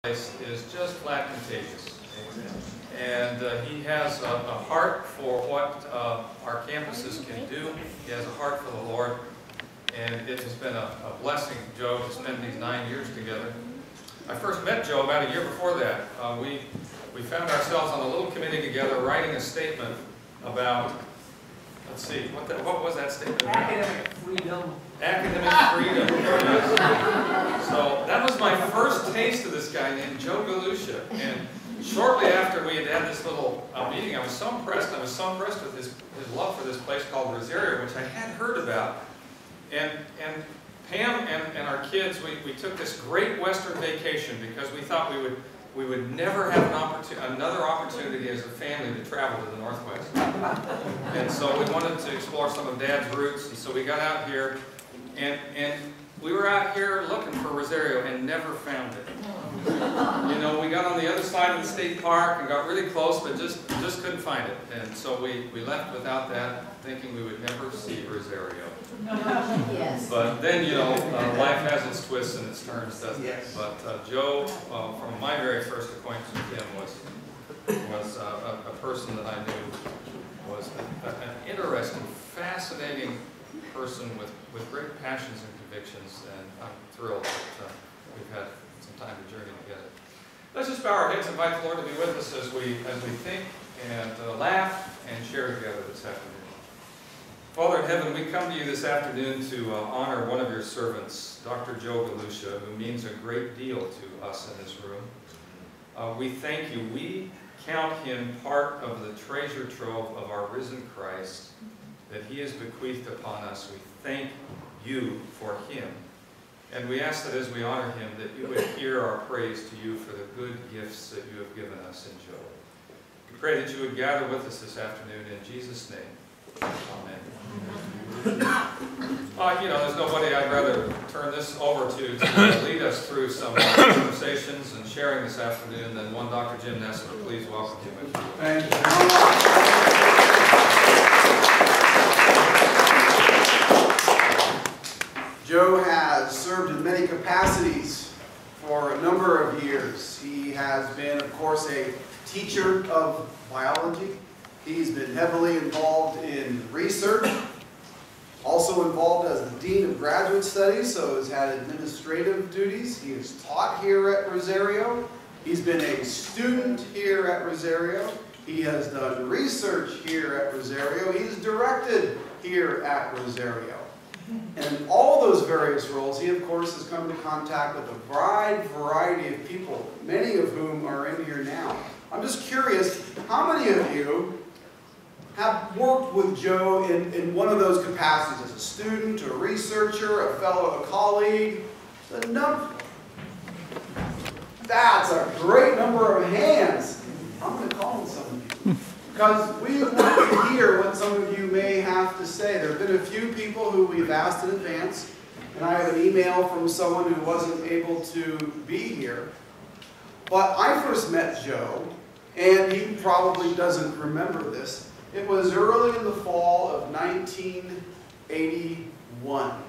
is just flat contagious. And he has a heart for what our campuses can do. He has a heart for the Lord. And it has been a blessing, Joe, to spend these 9 years together. I first met Joe about a year before that. We found ourselves on a little committee together writing a statement about, let's see, what was that statement about? Academic freedom. Academic freedom. So that was my first taste of this guy named Joe Galusha. And shortly after we had had this little meeting, I was so impressed. I was so impressed with his love for this place called Rosario, which I had heard about. And Pam and our kids, we took this great Western vacation because we thought we would never have another opportunity as a family to travel to the Northwest. And so we wanted to explore some of Dad's roots, and so we got out here, and we were out here looking for Rosario and never found it. You know, we got on the other side of the state park and got really close, but just couldn't find it. And so we left without that, thinking we would never see Rosario. Yes. But then, you know, life has its twists and its turns, doesn't it? Yes. But Joe, from my very first acquaintance with him, was a person that I knew was an interesting, fascinating person with great passions and convictions, and I'm thrilled that we've had some time to journey together. Let's just bow our heads and invite the Lord to be with us as we think and laugh and share together this afternoon. Father in heaven, we come to you this afternoon to honor one of your servants, Dr. Joe Galusha, who means a great deal to us in this room. We thank you. We count him part of the treasure trove of our risen Christ that he has bequeathed upon us. We thank you for him. And we ask that as we honor him, that you would hear our praise to you for the good gifts that you have given us in Joe. We pray that you would gather with us this afternoon in Jesus' name. Amen. You know, there's nobody I'd rather turn this over to lead us through some conversations and sharing this afternoon than one Dr. Jim Nestor. Please welcome him. Thank you very much. Joe has served in many capacities for a number of years. He has been, of course, a teacher of biology. He's been heavily involved in research, also involved as the Dean of Graduate Studies, so has had administrative duties. He has taught here at Rosario. He's been a student here at Rosario. He has done research here at Rosario. He's directed here at Rosario. And in all those various roles, he, of course, has come into contact with a wide variety of people, many of whom are in here now. I'm just curious, how many of you have worked with Joe in one of those capacities, as a student, a researcher, a fellow, a colleague? The number. That's a great number of hands. I'm going to call on some of you, because we want to hear what some of you may have to say. There have been a few people who we've asked in advance, and I have an email from someone who wasn't able to be here. But I first met Joe, and he probably doesn't remember this. It was early in the fall of 1981,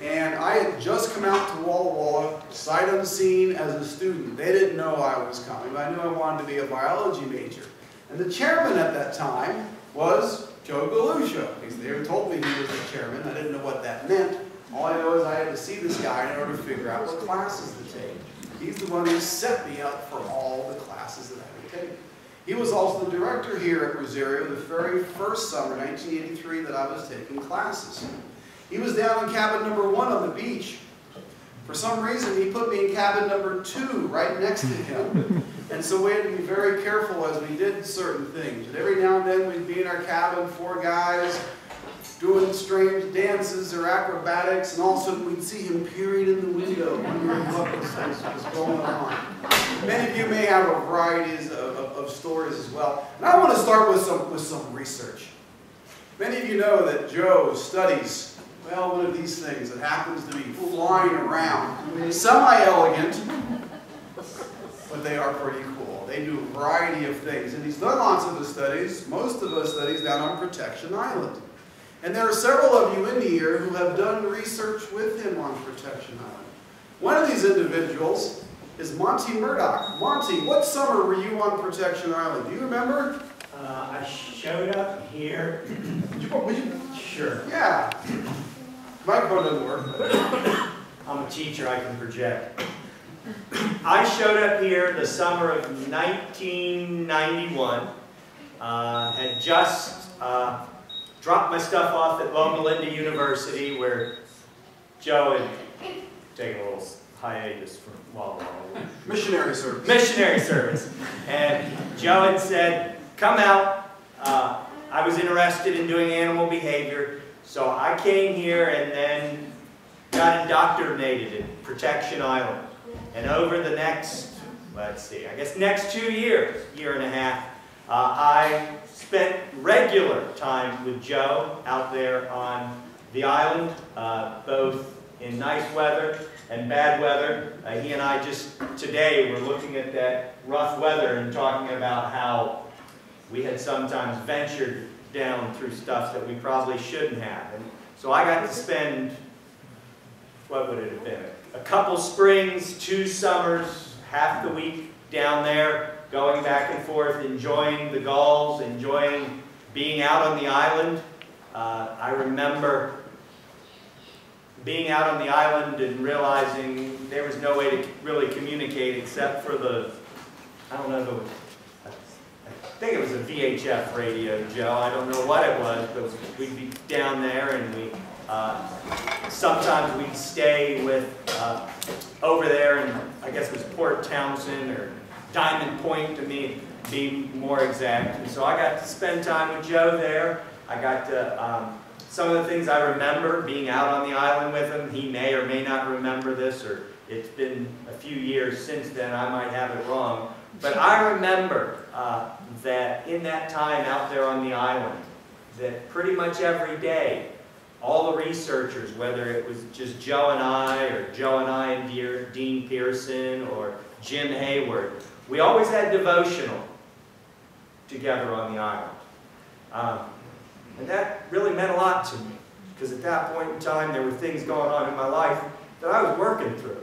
and I had just come out to Walla Walla, sight unseen as a student. They didn't know I was coming, but I knew I wanted to be a biology major. And the chairman at that time was Joe Galusha. They told me he was the chairman. I didn't know what that meant. All I know is I had to see this guy in order to figure out what classes to take. He's the one who set me up for all the classes that I would take. He was also the director here at Rosario the very first summer, 1983, that I was taking classes. He was down in cabin number 1 on the beach. For some reason, he put me in cabin number 2, right next to him. And so we had to be very careful as we did certain things. And every now and then, we'd be in our cabin, 4 guys, doing strange dances or acrobatics, and all of a sudden, we'd see him peering in the window, wondering what was going on. Many of you may have a variety of stories as well. And I want to start with some research. Many of you know that Joe studies, well, one of these things that happens to be flying around. Semi-elegant, but they are pretty cool. They do a variety of things. And he's done lots of the studies, most of those studies down on Protection Island. And there are several of you in here who have done research with him on Protection Island. One of these individuals is Monty Murdoch. Monty, what summer were you on Protection Island? Do you remember? I showed up here. Sure. Yeah. Microphone doesn't work. But... I'm a teacher, I can project. I showed up here the summer of 1991. Had just dropped my stuff off at Loma Linda University, where Joe had taken a little hiatus from missionary service. Missionary service. And Joe had said, come out. I was interested in doing animal behavior, so I came here and then got indoctrinated in Protection Island. And over the next, let's see, I guess next 2 years, year and a half, I spent regular time with Joe out there on the island, both in nice weather and bad weather. He and I just today were looking at that rough weather and talking about how we had sometimes ventured down through stuff that we probably shouldn't have. And so I got to spend, what would it have been, a couple springs, 2 summers, half the week down there, going back and forth, enjoying the gulls, enjoying being out on the island. I remember being out on the island and realizing there was no way to really communicate except for the, I don't know, I think it was a VHF radio, Joe. I don't know what it was, but we'd be down there and we, sometimes we'd stay with, over there in, I guess it was Port Townsend or Diamond Point to be more exact. And so I got to spend time with Joe there. I got to, some of the things I remember being out on the island with him, he may or may not remember this, or it's been a few years since then, I might have it wrong. But I remember that in that time out there on the island, that pretty much every day, all the researchers, whether it was just Joe and I, or Joe and I and Dean Pearson, or Jim Hayward, we always had devotional together on the island. And that really meant a lot to me, because at that point in time, there were things going on in my life that I was working through.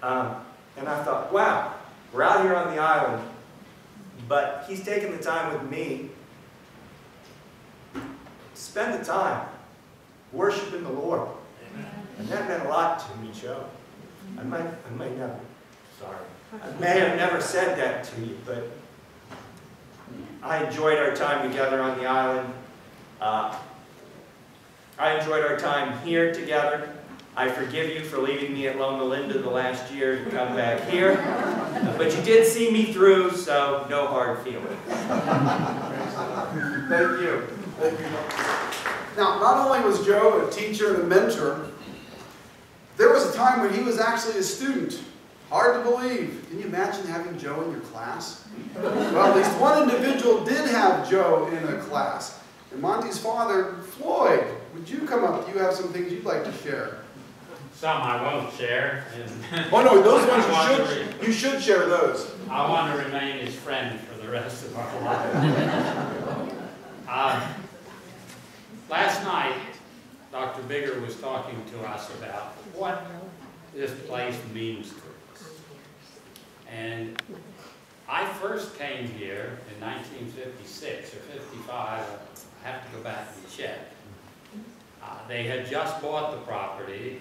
And I thought, wow, we're out here on the island, but he's taking the time with me to spend the time worshiping the Lord. Amen. And that meant a lot to me, Joe. I may never, sorry. I may have never said that to you, but I enjoyed our time together on the island. I enjoyed our time here together. I forgive you for leaving me at Loma Linda the last year to come back here. But you did see me through, so no hard feelings. Thank you. Thank you. Now, not only was Joe a teacher and a mentor, there was a time when he was actually a student. Hard to believe. Can you imagine having Joe in your class? Well, at least one individual did have Joe in a class. And Monty's father, Floyd, would you come up? Do you have some things you'd like to share? Some I won't share. Oh no, those ones you should share those. I want to remain his friend for the rest of our life. Last night, Dr. Bigger was talking to us about what this place means to us. And I first came here in 1956 or 55. I have to go back and check. They had just bought the property.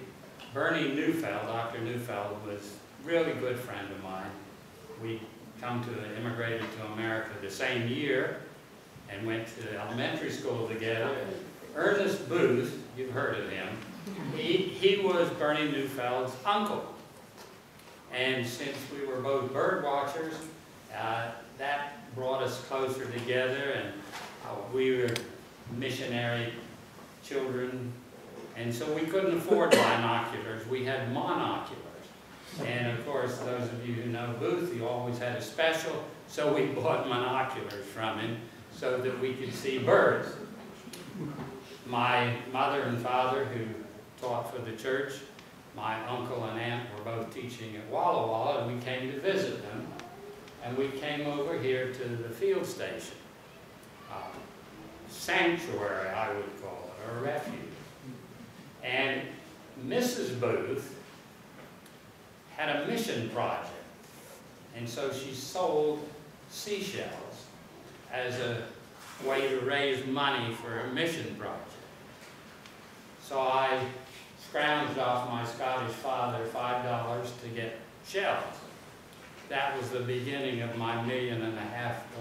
Bernie Neufeld, Dr. Neufeld, was a really good friend of mine. We immigrated to America the same year and went to elementary school together. Ernest Booth, you've heard of him, he was Bernie Neufeld's uncle. And since we were both bird watchers, that brought us closer together, and we were missionary children, and so we couldn't afford binoculars. We had monoculars. And of course, those of you who know Booth, he always had a special, so we bought monoculars from him so that we could see birds. My mother and father, who taught for the church, my uncle and aunt were both teaching at Walla Walla, and we came to visit them. And we came over here to the field station. Sanctuary, I would call it, or refuge. And Mrs. Booth had a mission project And so she sold seashells as a way to raise money for a mission project. So I scrounged off my Scottish father $5 to get shells. That was the beginning of my $1.5 million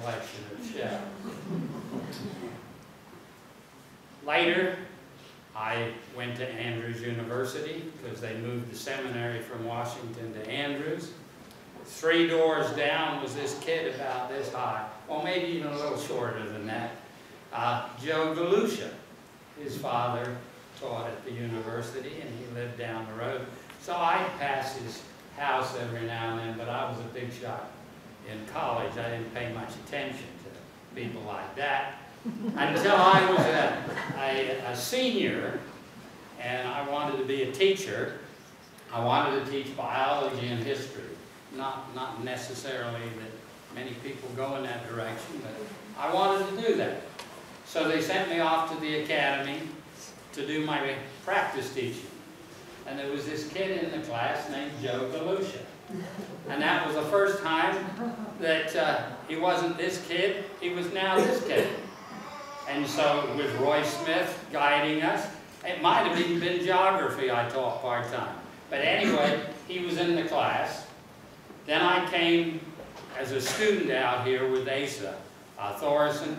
collection of shells. Later, I went to Andrews University because they moved the seminary from Washington to Andrews. 3 doors down was this kid about this high, well, maybe even a little shorter than that, Joe Galusha. His father taught at the university and he lived down the road. So I'd pass his house every now and then, but I was a big shot in college. I didn't pay much attention to people like that until I was a senior and I wanted to be a teacher. I wanted to teach biology and history. Not necessarily that many people go in that direction, but I wanted to do that. So they sent me off to the academy to do my practice teaching. And there was this kid in the class named Joe Galusha. And that was the first time that he wasn't this kid, he was now this kid. And so with Roy Smith guiding us, it might have even been geography I taught part-time. But anyway, he was in the class. Then I came as a student out here with Asa. Thorson,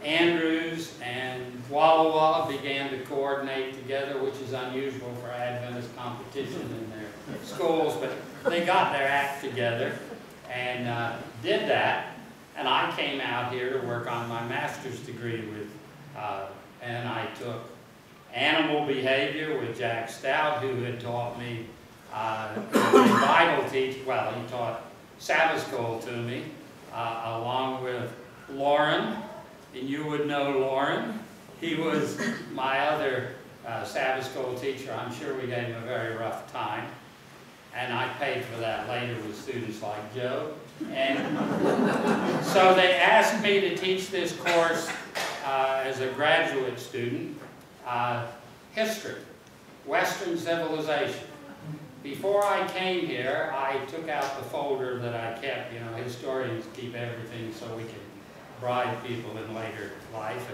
Andrews, and Walla Walla began to coordinate together, which is unusual for Adventist competition in their schools, but they got their act together and did that. And I came out here to work on my master's degree with, and I took animal behavior with Jack Stout, who had taught me Bible teach. Well, he taught Sabbath school to me, along with Lauren, and you would know Lauren. He was my other Sabbath school teacher. I'm sure we gave him a very rough time, and I paid for that later with students like Joe. And so they asked me to teach this course as a graduate student, history, Western civilization. Before I came here, I took out the folder that I kept. You know, historians keep everything so we can bribe people in later life.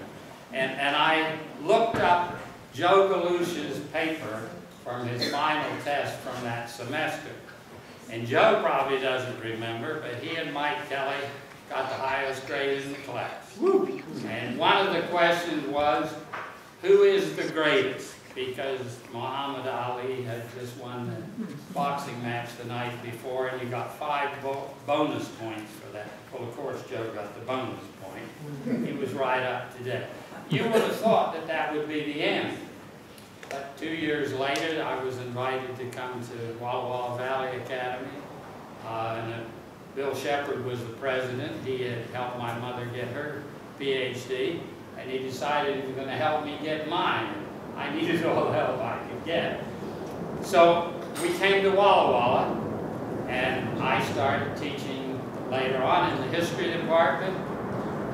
And I looked up Joe Galusha's paper from his final test from that semester. And Joe probably doesn't remember, but he and Mike Kelly got the highest grade in the class. Woo. And one of the questions was, who is the greatest? Because Muhammad Ali had just won the boxing match the night before, and you got 5 bonus points for that. Well, of course, Joe got the bonus point. He was right up to date. You would have thought that that would be the end. But 2 years later, I was invited to come to Walla Walla Valley Academy. And Bill Shepard was the president. He had helped my mother get her PhD, and he decided he was going to help me get mine. I needed all the help I could get. So we came to Walla Walla, and I started teaching later on in the history department.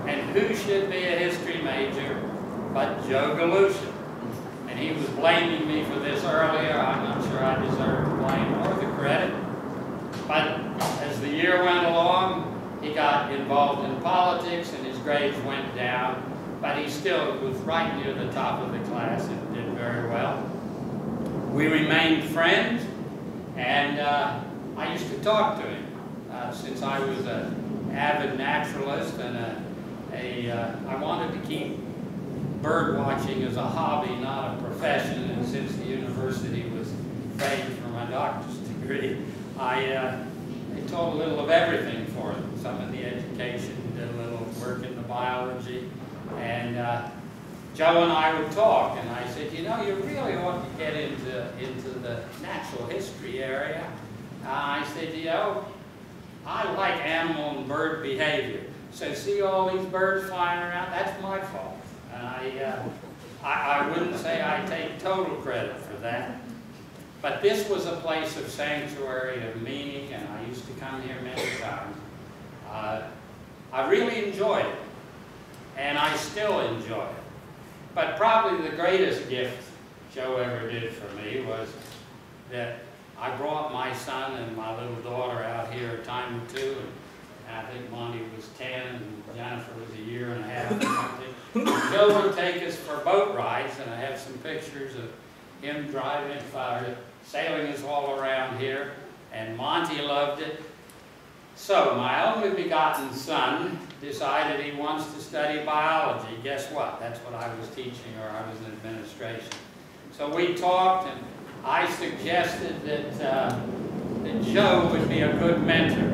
And who should be a history major but Joe Galusha? And he was blaming me for this earlier. I'm not sure I deserve the blame or the credit. But as the year went along, he got involved in politics and his grades went down. But he still was right near the top of the class and did very well. We remained friends, and I used to talk to him since I was an avid naturalist and I wanted to keep bird watching as a hobby, not a profession. And since the university was paid for my doctor's degree, I taught a little of everything for him. Some of the education, did a little work in the biology. And Joe and I would talk, and I said, you know, you really ought to get into the natural history area. I said, you know, I like animal and bird behavior. So see all these birds flying around? That's my fault. And I wouldn't say I take total credit for that. But this was a place of sanctuary, of meaning, and I used to come here many times. I really enjoyed it. And I still enjoy it. But probably the greatest gift Joe ever did for me was that I brought my son and my little daughter out here a time or two, and I think Monty was 10 and Jennifer was a year and a half or something. Joe would take us for boat rides, and I have some pictures of him driving, sailing us all around here, and Monty loved it. So my only begotten son decided he wants to study biology. Guess what? That's what I was teaching, or I was in administration. So we talked, and I suggested that Joe would be a good mentor.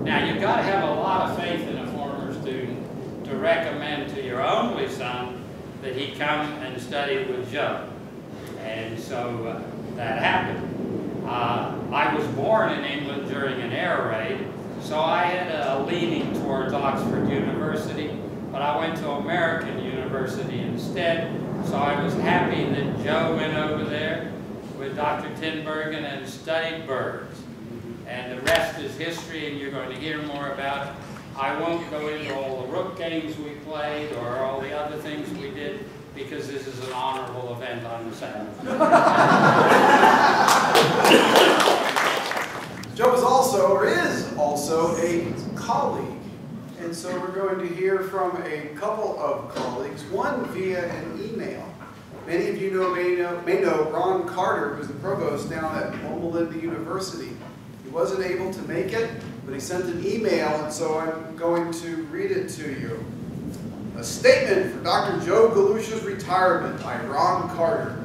Now, you've got to have a lot of faith in a former student to recommend to your only son that he come and study with Joe. And so that happened. I was born in England during an air raid, so I had a leaning towards Oxford University, but I went to American University instead, so I was happy that Joe went over there with Dr. Tinbergen and studied birds. And the rest is history, and you're going to hear more about it. I won't go into all the rook games we played or all the other things we did, because this is an honorable event on the Sabbath. Joe is also a colleague. And so we're going to hear from a couple of colleagues, one via an email. Many of you may know Ron Carter, who's the provost down at Loma Linda University. He wasn't able to make it, but he sent an email, and so I'm going to read it to you. A statement for Dr. Joe Galusha's retirement by Ron Carter.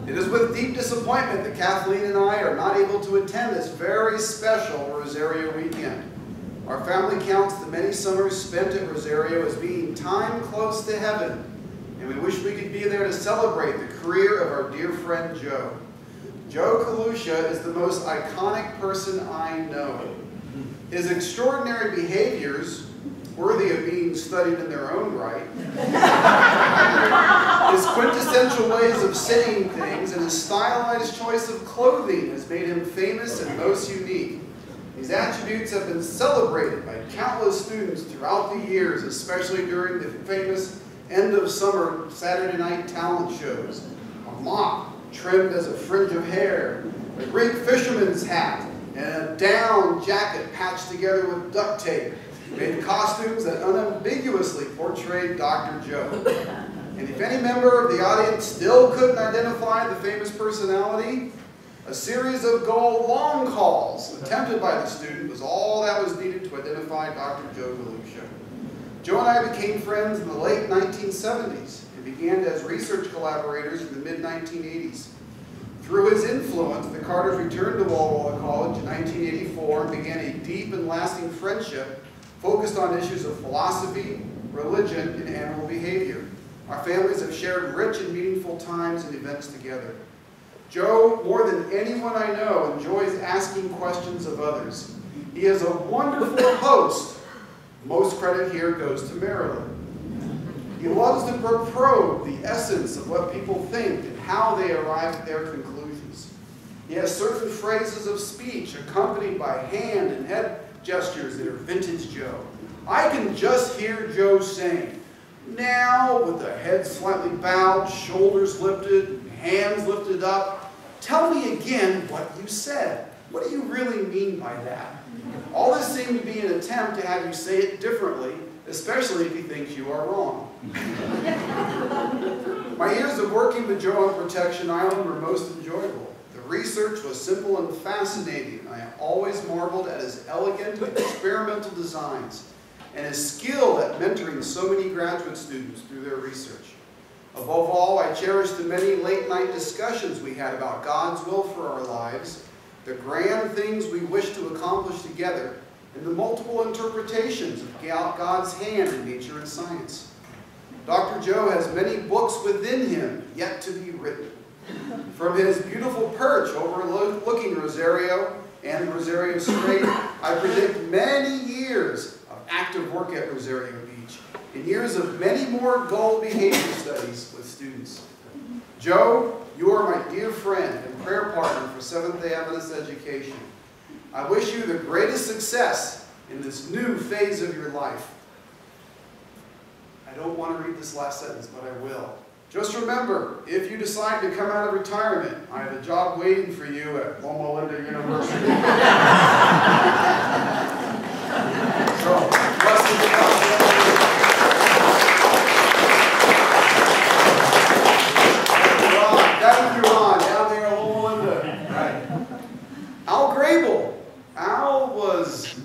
It is with deep disappointment that Kathleen and I are not able to attend this very special Rosario weekend. Our family counts the many summers spent at Rosario as being time close to heaven, and we wish we could be there to celebrate the career of our dear friend Joe. Joe Galusha is the most iconic person I know. His extraordinary behaviors, worthy of being studied in their own right, his quintessential ways of saying things, and his stylized choice of clothing has made him famous and most unique. These attributes have been celebrated by countless students throughout the years, especially during the famous end of summer Saturday night talent shows. A mop trimmed as a fringe of hair, a Greek fisherman's hat, and a down jacket patched together with duct tape made costumes that unambiguously portrayed Dr. Joe. And if any member of the audience still couldn't identify the famous personality, a series of gold long calls attempted by the student was all that was needed to identify Dr. Joe Galusha. Joe and I became friends in the late 1970s and began as research collaborators in the mid-1980s. Through his influence, the Carters returned to Walla Walla College in 1984 and began a deep and lasting friendship focused on issues of philosophy, religion, and animal behavior. Our families have shared rich and meaningful times and events together. Joe, more than anyone I know, enjoys asking questions of others. He is a wonderful host. Most credit here goes to Marilyn. He loves to probe the essence of what people think and how they arrive at their conclusions. He has certain phrases of speech accompanied by hand and head gestures that are vintage Joe. I can just hear Joe saying, now, with the head slightly bowed, shoulders lifted, hands lifted up, tell me again what you said. What do you really mean by that? All this seemed to be an attempt to have you say it differently, especially if he thinks you are wrong. My years of working with Joe on Protection Island were most enjoyable. The research was simple and fascinating, and I always marveled at his elegant experimental designs and his skill at mentoring so many graduate students through their research. Above all, I cherished the many late-night discussions we had about God's will for our lives, the grand things we wish to accomplish together, and the multiple interpretations of God's hand in nature and science. Dr. Joe has many books within him yet to be written. From his beautiful perch overlooking Rosario and Rosario Strait, I predict many years of active work at Rosario Beach and years of many more goal behavior studies with students. Joe, you are my dear friend and prayer partner for Seventh-day Adventist education. I wish you the greatest success in this new phase of your life. I don't want to read this last sentence, but I will. Just remember, if you decide to come out of retirement, I have a job waiting for you at Loma Linda University. So, blessings of God. Devin Huron, down there at Loma Linda. Right. Al Grable. Al was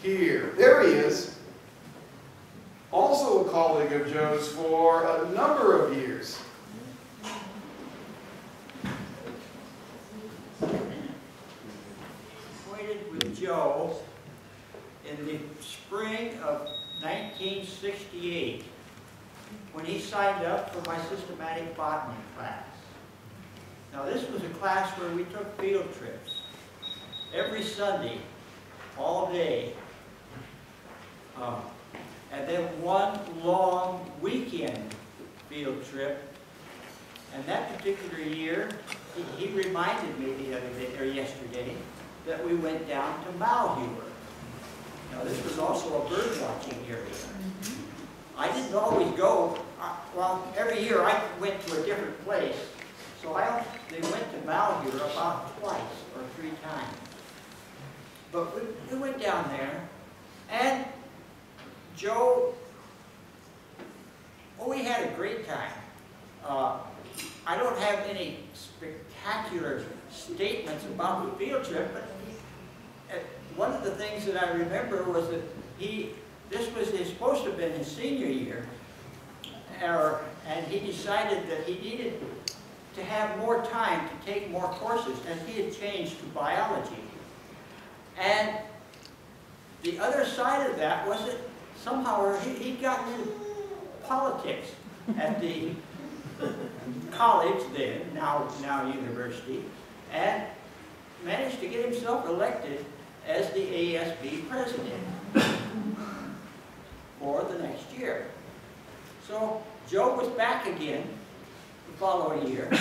here. There he is. Also a colleague of Joe's for a number of years. Acquainted with Joe in the spring of 1968 when he signed up for my systematic botany class. Now this was a class where we took field trips every Sunday, all day. And then one long weekend field trip. And that particular year, he reminded me the other day, or yesterday, that we went down to Malheur. Now this was also a bird watching area. I didn't always go, well, every year I went to a different place. So they went to Malheur about twice or 3 times. But we went down there, and Joe, oh, we had a great time. I don't have any spectacular statements about the field trip, but one of the things that I remember was that this was supposed to have been his senior year, and he decided that he needed to have more time to take more courses, and he had changed to biology. And the other side of that was that somehow he'd gotten into politics at the college then, now university, and managed to get himself elected as the ASB president for the next year. So Joe was back again the following year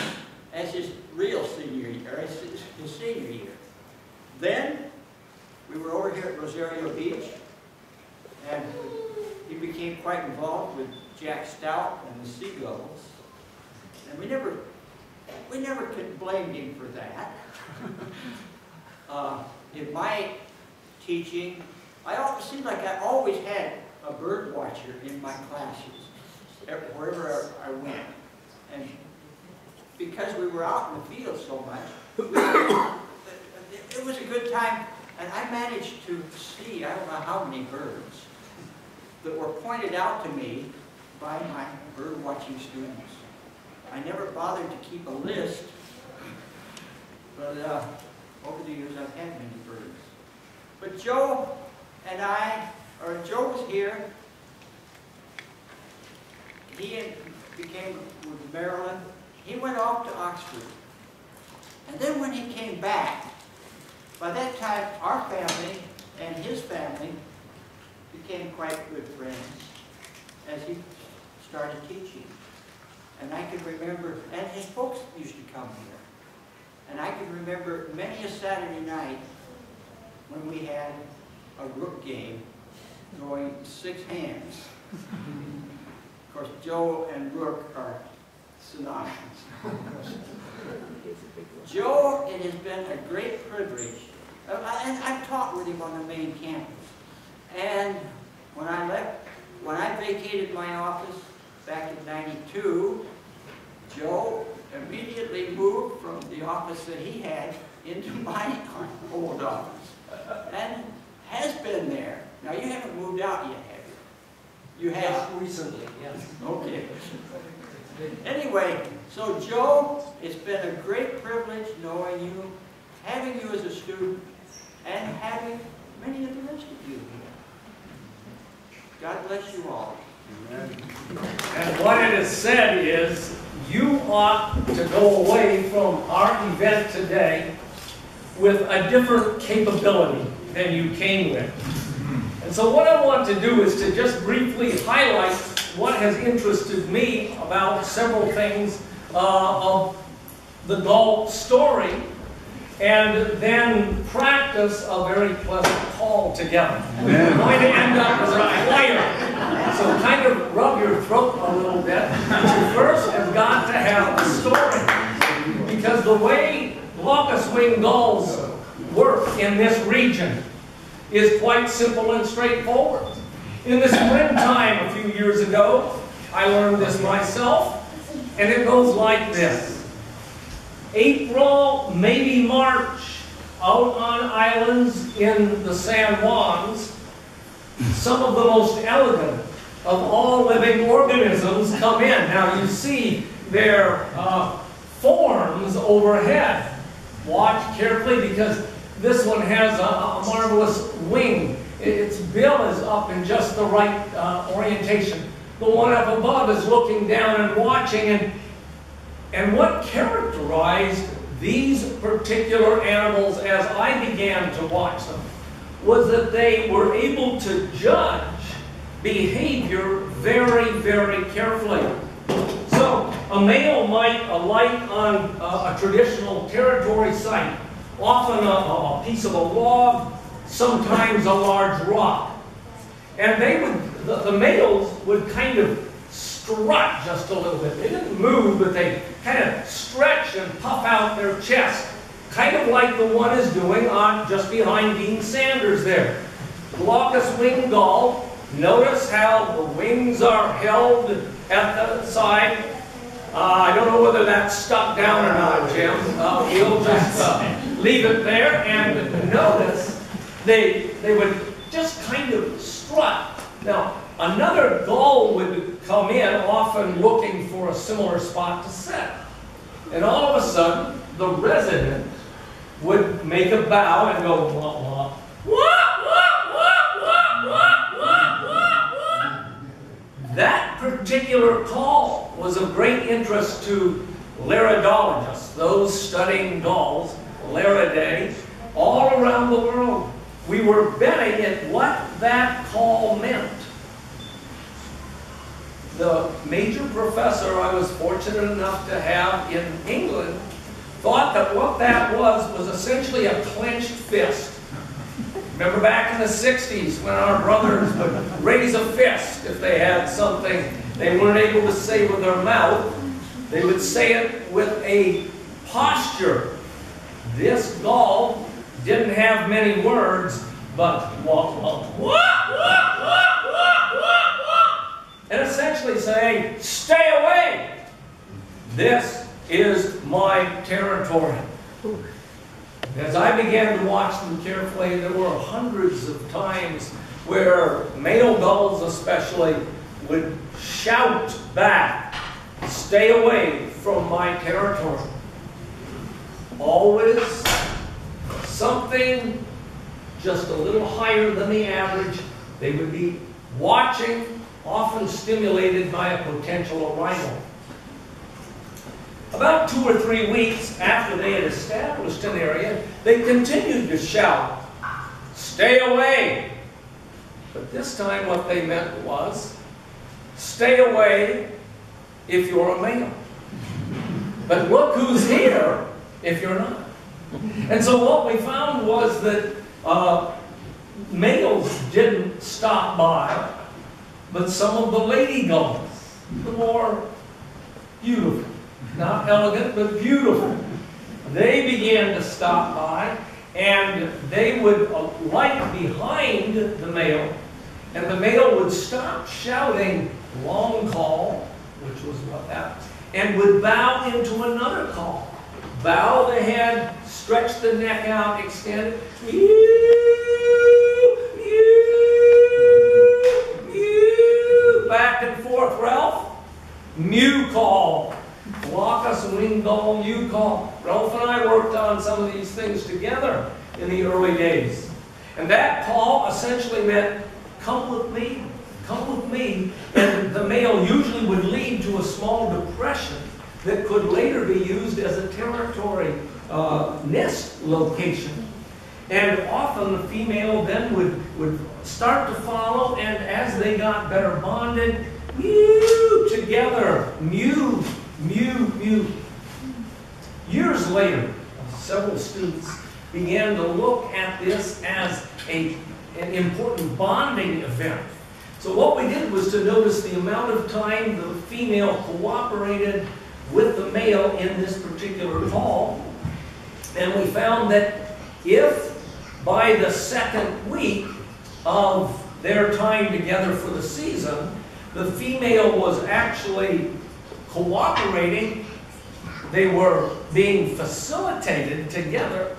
as his real senior year, as his senior year. Then we were over here at Rosario Beach, and he became quite involved with Jack Stout and the Seagulls. And we never could blame him for that. In my teaching, it seemed like I always had a bird watcher in my classes, wherever I went. And because we were out in the field so much, it was a good time. And I managed to see, I don't know how many birds that were pointed out to me by my bird watching students. I never bothered to keep a list, but over the years I've had many birds. But Joe was here. He became with Maryland. He went off to Oxford. And then when he came back, by that time our family and his family became quite good friends as he started teaching. And I can remember, and his folks used to come here. And I can remember many a Saturday night when we had a rook game going 6 hands. Of course, Joe and rook are synonymous. Joe, it has been a great privilege. And I've taught with him on the main campus. And when I vacated my office back in '92, Joe immediately moved from the office that he had into my old office. And has been there. Now you haven't moved out yet, have you? You have? Recently, yes. Okay. Anyway, so Joe, it's been a great privilege knowing you, having you as a student, and having many of the rest of you here. God bless you all. Amen. And what it is said is, you ought to go away from our event today with a different capability than you came with. And so what I want to do is to just briefly highlight what has interested me about several things of the Galt story, and then practice a very pleasant call together. We're going to end up as a choir. So kind of rub your throat a little bit. But you first have got to have a story. Because the way glaucous-winged gulls work in this region is quite simple and straightforward. In the springtime a few years ago, I learned this myself, and it goes like this. April, maybe March, out on islands in the San Juans, some of the most elegant of all living organisms come in. Now you see their forms overhead. Watch carefully because this one has a marvelous wing. Its bill is up in just the right orientation. The one up above is looking down and watching. And what characterized these particular animals as I began to watch them was that they were able to judge behavior very, very carefully. So a male might alight on a traditional territory site, often a piece of a log, sometimes a large rock. And they would, the males would kind of strut just a little bit. They didn't move, but they kind of stretch and puff out their chest, kind of like the one is doing on just behind Dean Sanders there. Glaucous-winged gull, notice how the wings are held at the side. I don't know whether that's stuck down or not, Jim. We'll just leave it there, and notice they would just kind of strut. Now, another gull would come in, often looking for a similar spot to sit. And all of a sudden, the resident would make a bow and go, wah, wah, wah, wah, wah, wah, wah, wah, wah, wah. That particular call was of great interest to laryngologists, those studying gulls, Laridae, all around the world. We were betting at what that call meant. The major professor I was fortunate enough to have in England thought that what that was essentially a clenched fist. Remember back in the 60s when our brothers would raise a fist if they had something they weren't able to say with their mouth. They would say it with a posture. This gull didn't have many words, but wah, wah, wah, wah, wah, wah, wah, wah, and essentially saying, stay away. This is my territory. As I began to watch them carefully, there were hundreds of times where male gulls especially would shout back, stay away from my territory. Always something just a little higher than the average. They would be watching, often stimulated by a potential arrival. About 2 or 3 weeks after they had established an area, they continued to shout, stay away. But this time what they meant was, stay away if you're a male. But look who's here if you're not. And so what we found was that males didn't stop by, but some of the lady gulls, the more beautiful, not elegant, but beautiful, they began to stop by, and they would alight behind the male, and the male would stop shouting long call, which was what that was, and would bow into another call. Bow the head, stretch the neck out, extend it. Back and forth, Ralph. Mew call. Glaucous-winged gull, mew call. Ralph and I worked on some of these things together in the early days. And that call essentially meant, come with me, come with me. And the male usually would lead to a small depression that could later be used as a territory nest location. And often the female then would start to follow, and as they got better bonded, mew together, mew, mew, mew. Years later, several students began to look at this as an important bonding event. So what we did was to notice the amount of time the female cooperated with the male in this particular call. And we found that if by the second week of their time together for the season, the female was actually cooperating, they were being facilitated together,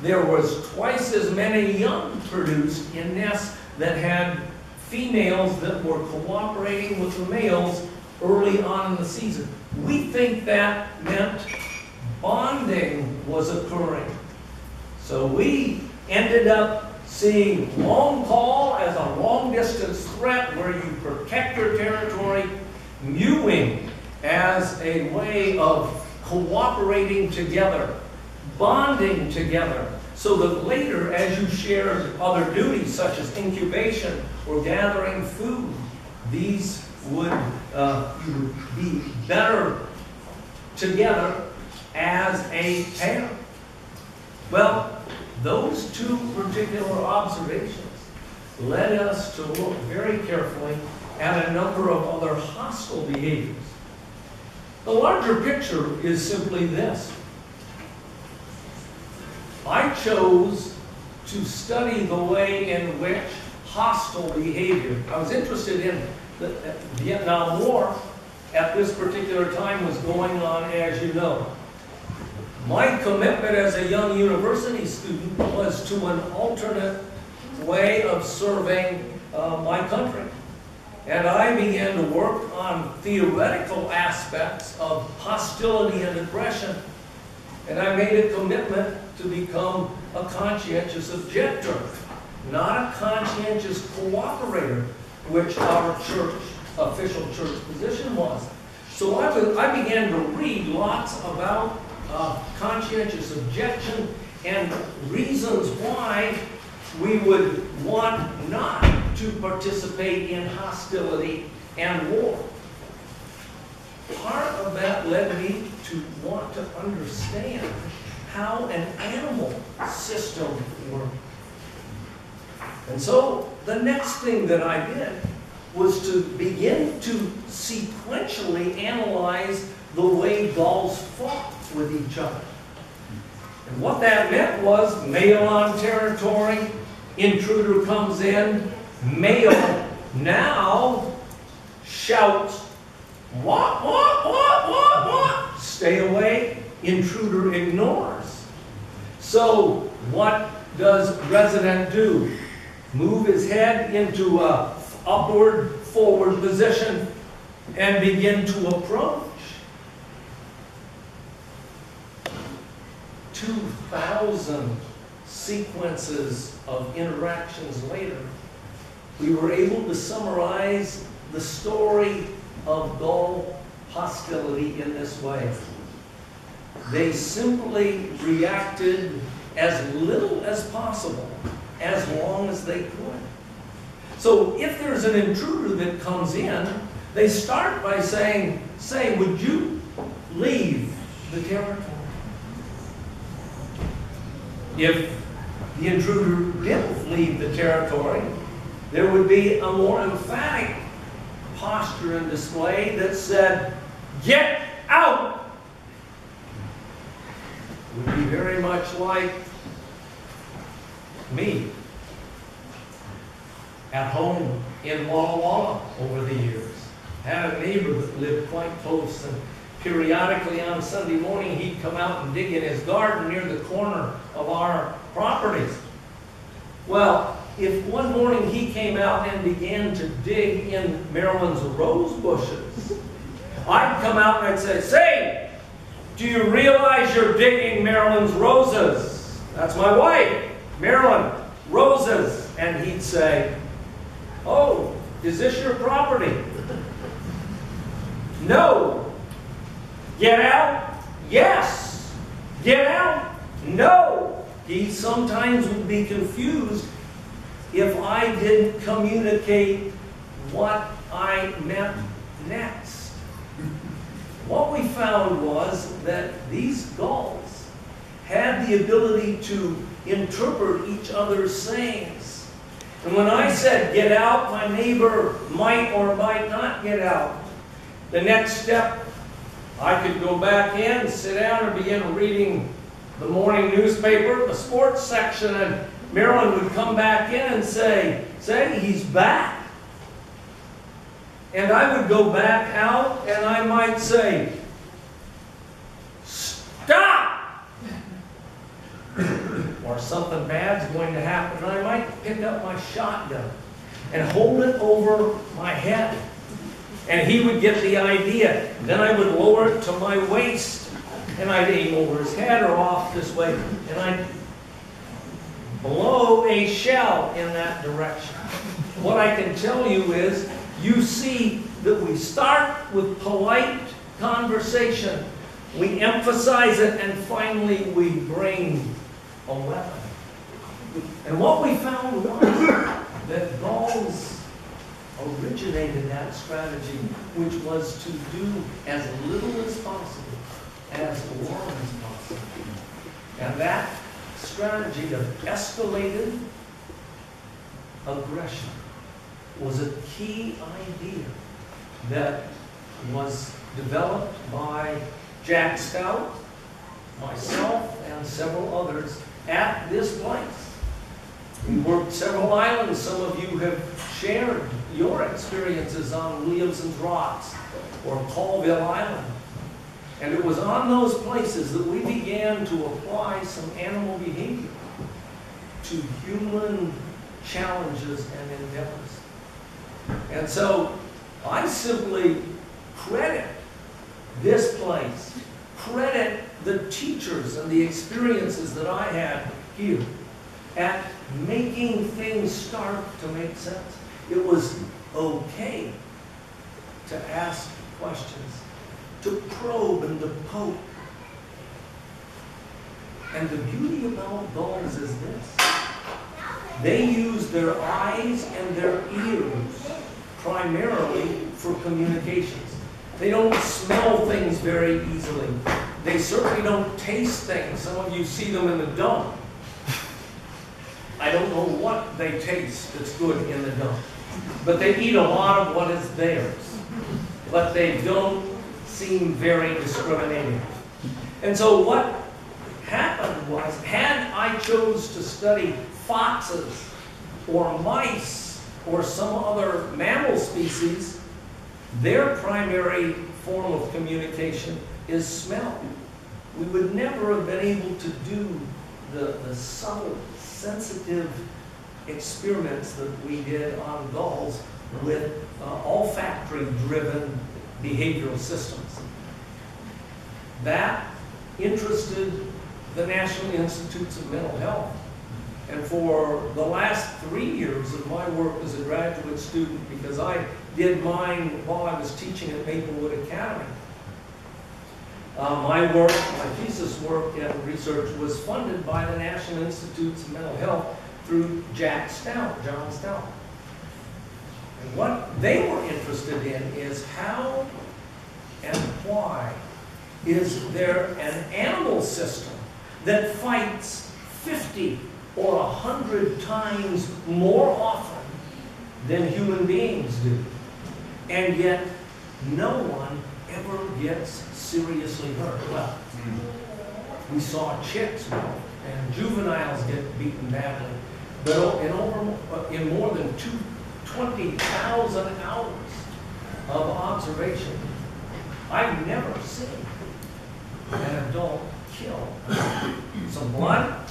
there was twice as many young produced in nests that had females that were cooperating with the males early on in the season. We think that meant bonding was occurring. So we ended up seeing long call as a long distance threat where you protect your territory, mewing as a way of cooperating together, bonding together, so that later as you shared other duties such as incubation or gathering food, these would you would be better together as a pair. Well, those two particular observations led us to look very carefully at a number of other hostile behaviors. The larger picture is simply this. I chose to study the way in which hostile behavior, I was interested in the Vietnam War at this particular time was going on, as you know. My commitment as a young university student was to an alternate way of serving my country. And I began to work on theoretical aspects of hostility and aggression. And I made a commitment to become a conscientious objector, not a conscientious cooperator, which our church, official church position was. So I began to read lots about conscientious objection and reasons why we would want not to participate in hostility and war. Part of that led me to want to understand how an animal system worked. And so the next thing that I did was to begin to sequentially analyze the way gulls fought with each other. And what that meant was male on territory, intruder comes in, male now shouts, "What, what? Stay away," intruder ignores. So what does resident do? Move his head into a upward, forward position and begin to approach. 2,000 sequences of interactions later, we were able to summarize the story of gull hostility in this way. They simply reacted as little as possible, as long as they could. So if there's an intruder that comes in, they start by saying, "Would you leave the territory?" If the intruder didn't leave the territory, there would be a more emphatic posture and display that said, "Get out!" It would be very much like me at home in Walla Walla over the years. Had a neighbor that lived quite close, and periodically on Sunday morning he'd come out and dig in his garden near the corner of our properties. Well, if one morning he came out and began to dig in Marilyn's rose bushes, I'd come out and I'd say, "Do you realize you're digging Marilyn's roses? That's my wife, Marilyn, roses." And he'd say, "Oh, is this your property?" "No." "Get out?" "Yes." "Get out?" "No." He sometimes would be confused if I didn't communicate what I meant next. What we found was that these gulls had the ability to interpret each other's sayings And when I said get out, my neighbor might or might not get out. The next step, I could go back in, sit down, and begin reading the morning newspaper, the sports section, and Marilyn would come back in and say, he's back. And I would go back out and I might say, stop! Or something bad's going to happen. And I might pick up my shotgun and hold it over my head. And he would get the idea. Then I would lower it to my waist and I'd aim over his head or off this way. And I'd blow a shell in that direction. What I can tell you is, you see that we start with polite conversation, we emphasize it, and finally we bring a weapon. And what we found was that Gauls originated that strategy, which was to do as little as possible, as long as possible. And that strategy of escalated aggression was a key idea that was developed by Jack Stout, myself, and several others at this place. We worked several islands. Some of you have shared your experiences on Williamson's Rocks or Colville Island. And it was on those places that we began to apply some animal behavior to human challenges and endeavors. And so I simply credit this place, credit the teachers and the experiences that I had here at making things start to make sense. It was okay to ask questions, to probe and to poke. And the beauty about Gauls is this. They use their eyes and their ears primarily for communications. They don't smell things very easily. They certainly don't taste things. Some of you see them in the dump. I don't know what they taste that's good in the dump. But they eat a lot of what is theirs. But they don't seem very discriminating. And so what happened was, had I chose to study foxes or mice or some other mammal species, their primary form of communication is smell. We would never have been able to do the subtle, sensitive experiments that we did on gulls with olfactory-driven behavioral systems. That interested the National Institutes of Mental Health. And for the last 3 years of my work as a graduate student, because I did mine while I was teaching at Maplewood Academy, my work, my thesis work and research was funded by the National Institutes of Mental Health through Jack Stout, John Stout. And what they were interested in is how and why is there an animal system that fights 50 or 100 times more often than human beings do, and yet no one ever gets seriously hurt. Well, we saw chicks and juveniles get beaten badly, but in more than 20,000 hours of observation, I've never seen an adult kill. Some blood,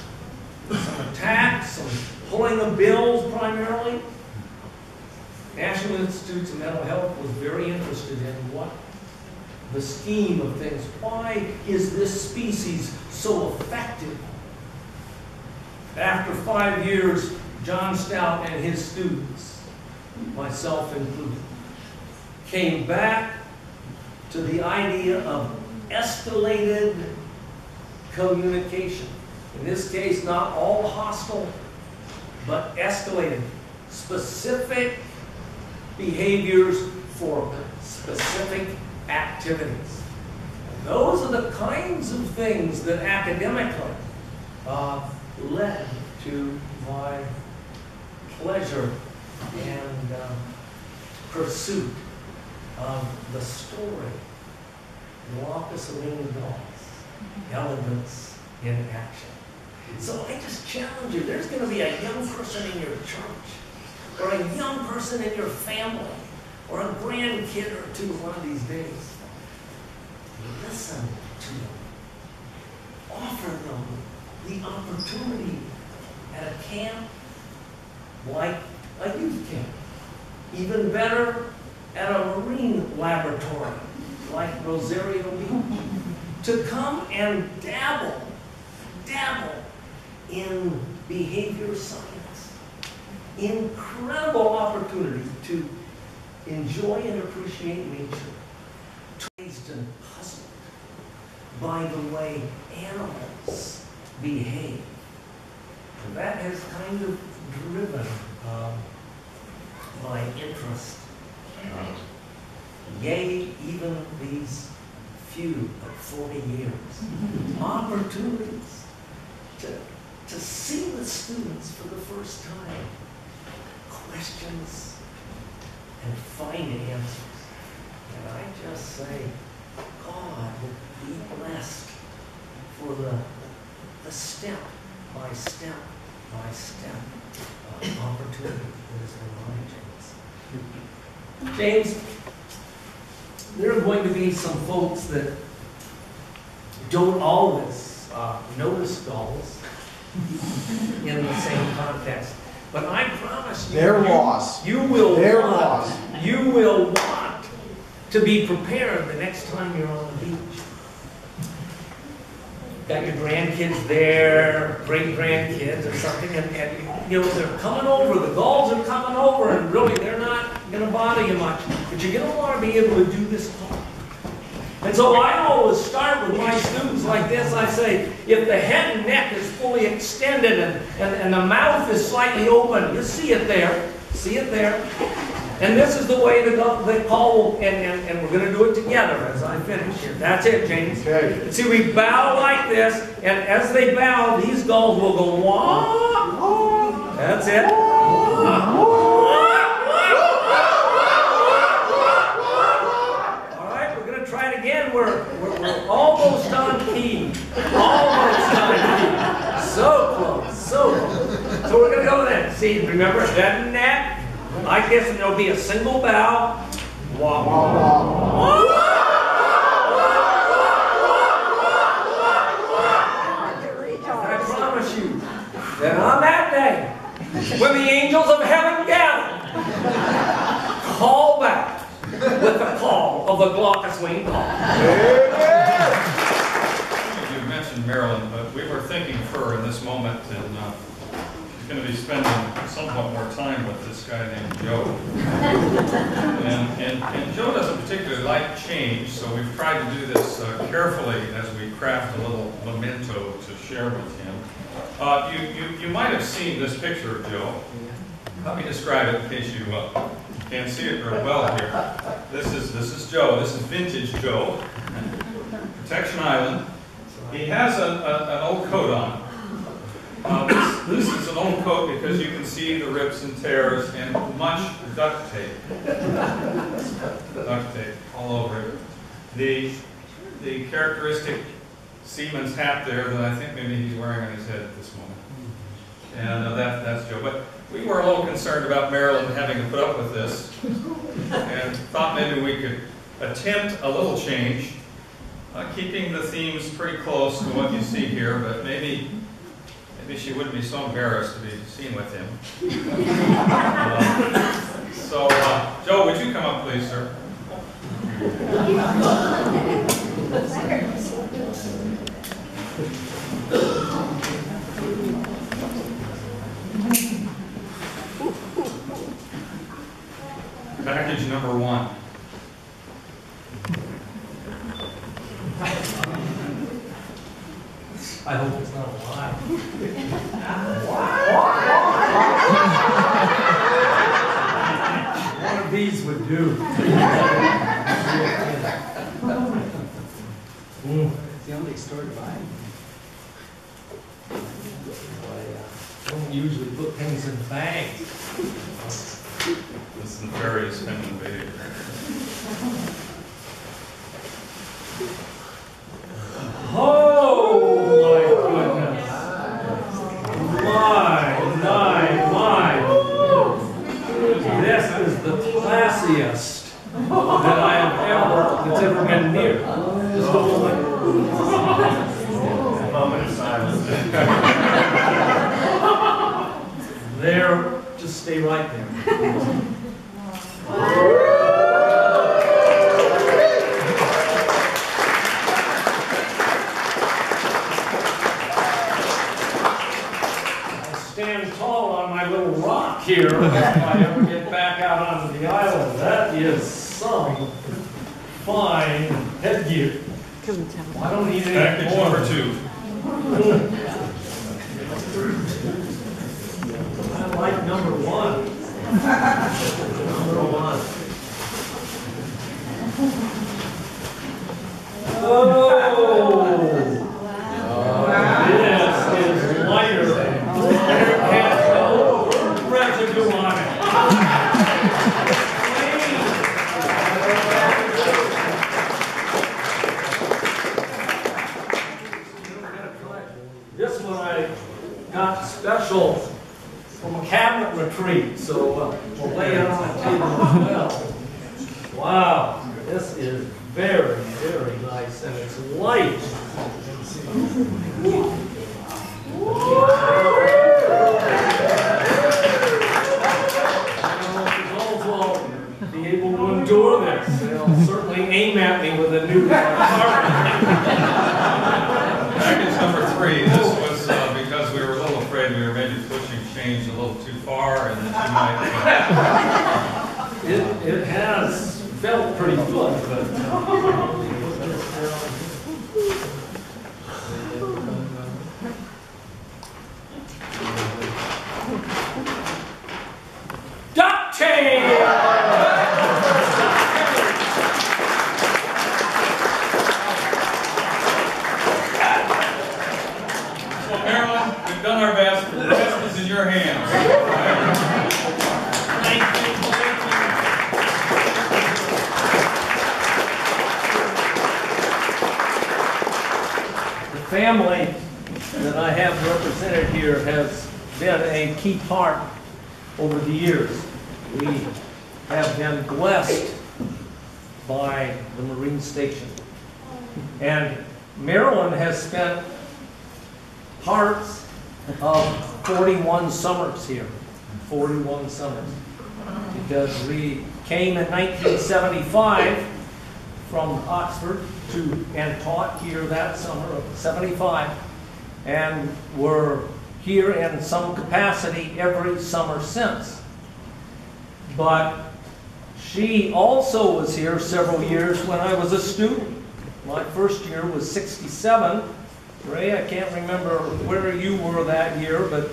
some attacks, some pulling of bills primarily. National Institutes of Mental Health was very interested in what the scheme of things. Why is this species so effective? After 5 years, John Stout and his students, myself included, came back to the idea of escalated communication. In this case, not all hostile, but escalated. Specific behaviors for specific activities. And those are the kinds of things that academically led to my pleasure and pursuit of the story, Glaucus of Winged Dolls, Elegance in Action. So I just challenge you, there's going to be a young person in your church, or a young person in your family, or a grandkid or two one of these days. Listen to them. Offer them the opportunity at a camp like a youth camp. Even better, at a marine laboratory like Rosario Beach. To come and dabble in behavior science. Incredible opportunity to enjoy and appreciate nature. Traced and puzzled by the way animals behave. And that has kind of driven my interest. Yea, even these few, but 40 years. Opportunities to see the students for the first time. Questions and find answers. And I just say, God will be blessed for the step by step opportunity that is in mind, James. James, there are going to be some folks that don't always notice dolls in the same context. But I promise you, you will want to be prepared the next time you're on the beach. Got your grandkids there, great-grandkids or something, and you know, they're coming over, the dolls are coming over, and really they're not going to bother you much. But you're going to want to be able to do this talk. And so I always start with my students like this. I say, if the head and neck is fully extended and the mouth is slightly open, you see it there. See it there. And this is the way the call will, and we're going to do it together as I finish here. That's it, James. Okay. And see, we bow like this, and as they bow, these dolls will go, wah. That's it. All right, we're going to try it again. We're almost on key. Almost on key. So close, so close. So we're going to go then. See, remember, head and neck. Like this, and there'll be a single bow. Wah, wah, wah. I promise you that on that day, when the angels of heaven gather, call back with the call of the Glaucus winged doll. You mentioned Marilyn, but we were thinking of her in this moment, and going to be spending somewhat more time with this guy named Joe. And Joe doesn't particularly like change, so we've tried to do this carefully as we craft a little memento to share with him. You might have seen this picture of Joe. Let me describe it in case you can't see it very well here. This is Joe. This is vintage Joe. Protection Island. He has an old coat on. This is an old coat because you can see the rips and tears and much duct tape. Duct tape all over it. The characteristic seaman's hat there that I think maybe he's wearing on his head at this moment. And that's Joe. But we were a little concerned about Marilyn having to put up with this and thought maybe we could attempt a little change, keeping the themes pretty close to what you see here, but maybe she wouldn't be so embarrassed to be seen with him. Joe, would you come up, please, sir? Package number 1. I hope it's not a lie. One of these would do. It's the only store to buy. I don't usually put things in bags. It's nefarious feminine behavior. Oh my goodness. This is the classiest that I have that's ever been near. Just a moment. Moment of silence. There, just stay right there. Stand tall on my little rock here if I ever get back out onto the island. That is some fine headgear. I don't need any Package more. number 2. I like number 1. Number 1. Oh! This is lighter. There has no residue on it. This one I got special from a cabinet retreat, so we'll lay it on the table as well. Wow, this is very, very nice, and it's light. Those will be able to endure this. They'll certainly aim at me with a new target. Package number 3. This was because we were a little afraid we were maybe pushing change a little too far, and that you might. It has felt pretty good, but. Duct tape! Well, Marilyn, we've done our best. The rest is in your hands. Thank you. The family that I have represented here has been a key part over the years. We have been blessed by the Marine Station. And Marilyn has spent parts of 41 summers here. 41 summers. Because we came in 1975 from Oxford and taught here that summer of 75, and were here in some capacity every summer since. But she also was here several years when I was a student. My first year was 67. Ray, I can't remember where you were that year, but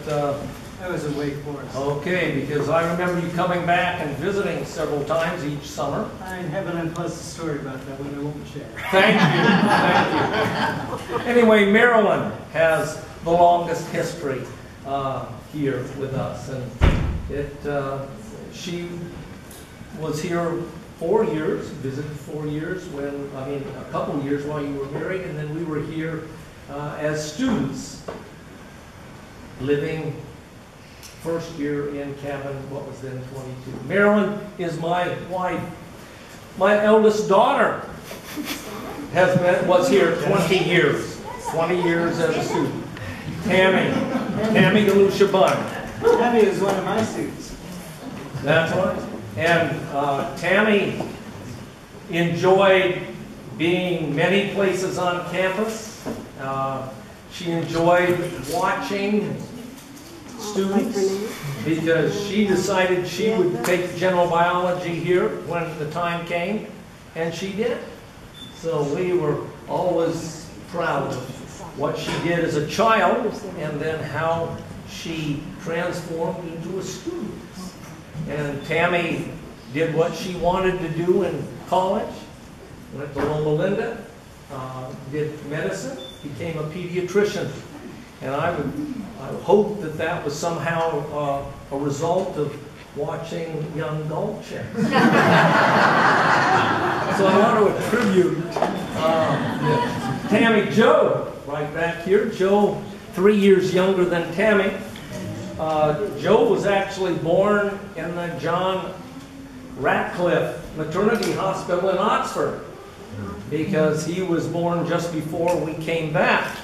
I was in Wake Forest. okay, because I remember you coming back and visiting several times each summer. I have an unpleasant story about that one I won't share. Thank you, thank you. Anyway, Marilyn has the longest history here with us, and she was here 4 years, visited 4 years when, a couple years while you were married, and then we were here as students, living first year in cabin, what was then 22. Marilyn is my wife. My eldest daughter was here 20 years. 20 years as a student. Tammy Galusha Bunn. Tammy is one of my students. That's right. And Tammy enjoyed being many places on campus. She enjoyed watching students because she decided she would take general biology here when the time came, and she did. So we were always proud of what she did as a child and then how she transformed into a student. And Tammy did what she wanted to do in college, went to Loma Linda, did medicine, became a pediatrician. And I would hope that that was somehow a result of watching young gold chicks. So I want to attribute Tammy Joe, right back here. Joe, 3 years younger than Tammy. Joe was actually born in the John Ratcliffe Maternity Hospital in Oxford because he was born just before we came back.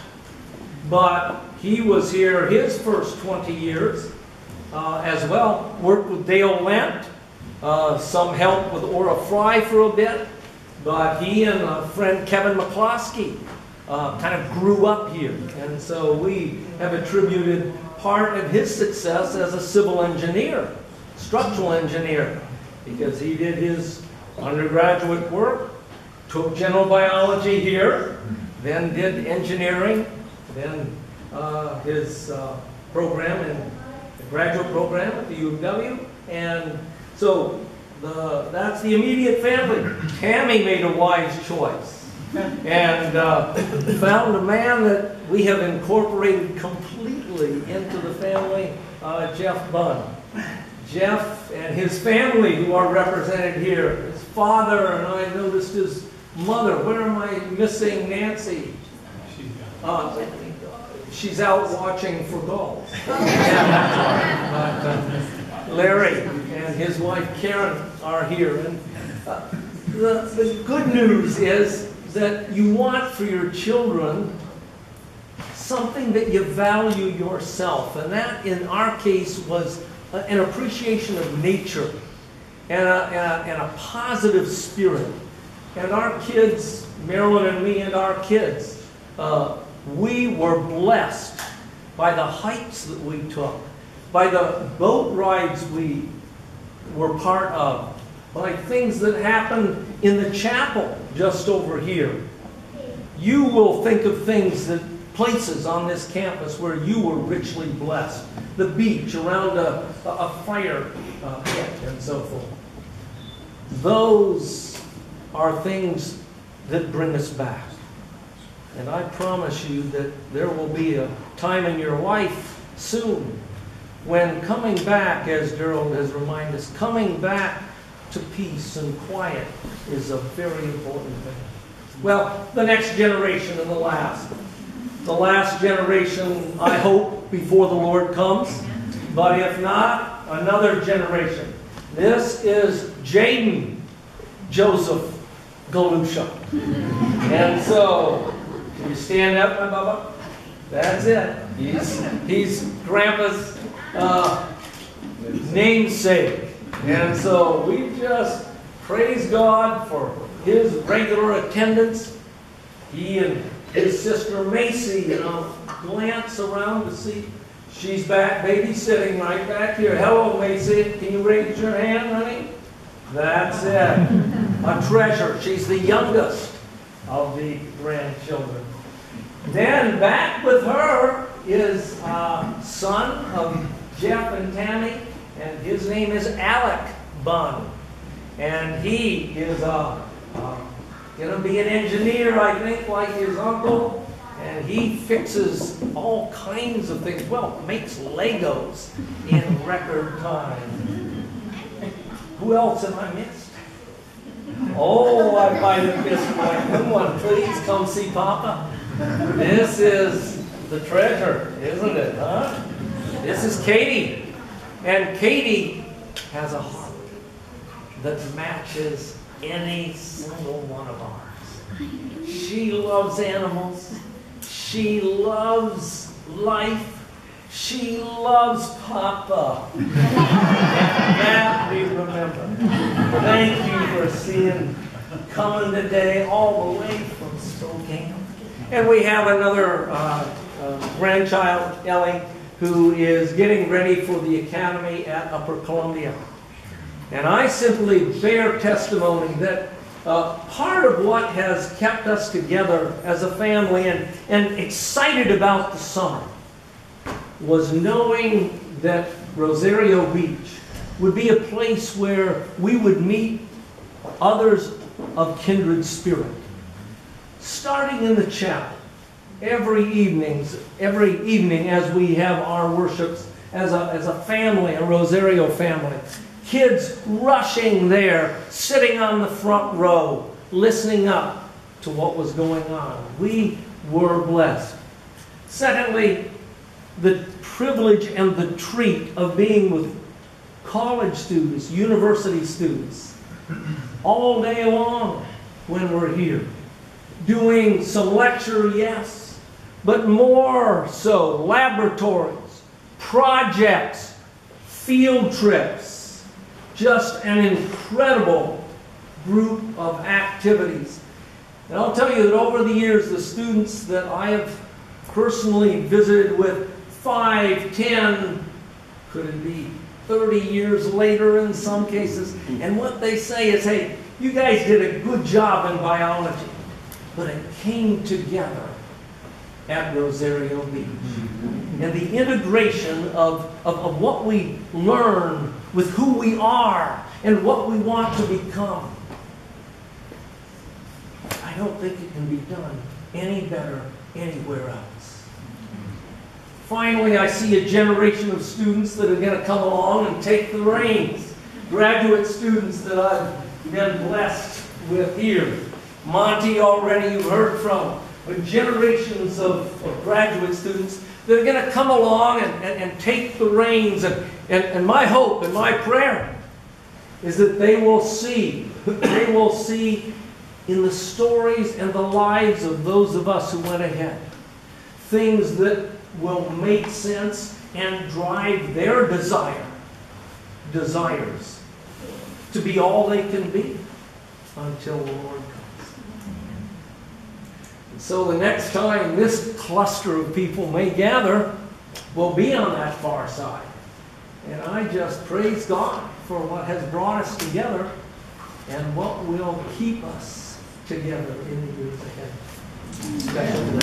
But he was here his first 20 years as well. Worked with Dale Lent, some help with Ora Fry for a bit, but he and a friend Kevin McCloskey kind of grew up here. And so we have attributed part of his success as a civil engineer, structural engineer, because he did his undergraduate work, took general biology here, then did engineering, then his program in the graduate program at the U of W. And so that's the immediate family. Tammy made a wise choice and found a man that we have incorporated completely into the family, Jeff Bunn. Jeff and his family, who are represented here, his father, and I noticed his mother. Where am I missing Nancy? She's out watching for gulls. Larry and his wife Karen are here. And the good news is that you want for your children something that you value yourself. And that, in our case, was an appreciation of nature and a positive spirit. And our kids, Marilyn and me and our kids, we were blessed by the hikes that we took, by the boat rides we were part of, by things that happened in the chapel just over here. You will think of things that places on this campus where you were richly blessed. The beach around a fire pit and so forth. Those are things that bring us back. And I promise you that there will be a time in your life soon when coming back, as Gerald has reminded us, coming back to peace and quiet is a very important thing. Well, the next generation and the last. The last generation, I hope, before the Lord comes. But if not, another generation. This is Jaden Joseph Galusha. And so, can you stand up, my Bubba? That's it. He's Grandpa's namesake. And so we just praise God for his regular attendance. He and his sister Macy, glance around to see. She's back babysitting right back here. Hello, Macy. Can you raise your hand, honey? That's it. A treasure. She's the youngest of the grandchildren. Then back with her is son of Jeff and Tammy, and his name is Alec Bunn. And he is going to be an engineer, I think, like his uncle. And he fixes all kinds of things. Well, makes Legos in record time. Who else have I missed? Oh, I might have missed my good one. Please come see Papa. This is the treasure, isn't it, huh? This is Katie. And Katie has a heart that matches any single one of ours. She loves animals. She loves life. She loves Papa. And that we remember. Thank you for coming today all the way from Spokane. And we have another grandchild, Ellie, who is getting ready for the academy at Upper Columbia. And I simply bear testimony that part of what has kept us together as a family and excited about the summer was knowing that Rosario Beach would be a place where we would meet others of kindred spirit. Starting in the chapel, every evening as we have our worships, as a family, a Rosario family. Kids rushing there, sitting on the front row, listening up to what was going on. We were blessed. Secondly, the privilege and the treat of being with college students, university students, all day long when we're here. Doing some lecture, yes, but more so laboratories, projects, field trips, just an incredible group of activities. And I'll tell you that over the years, the students that I have personally visited with 5, 10, could it be 30 years later in some cases, and what they say is, hey, you guys did a good job in biology, but it came together at Rosario Beach. And the integration of what we learn with who we are and what we want to become. I don't think it can be done any better anywhere else. Finally, I see a generation of students that are going to come along and take the reins. Graduate students that I've been blessed with here. Monty already you've heard from. But generations of graduate students that are going to come along and take the reins. And my hope and my prayer is that they will see in the stories and the lives of those of us who went ahead, things that will make sense and drive their desires to be all they can be until the Lord comes. And so the next time this cluster of people may gather, we'll be on that far side. And I just praise God for what has brought us together and what will keep us together in the years ahead. Especially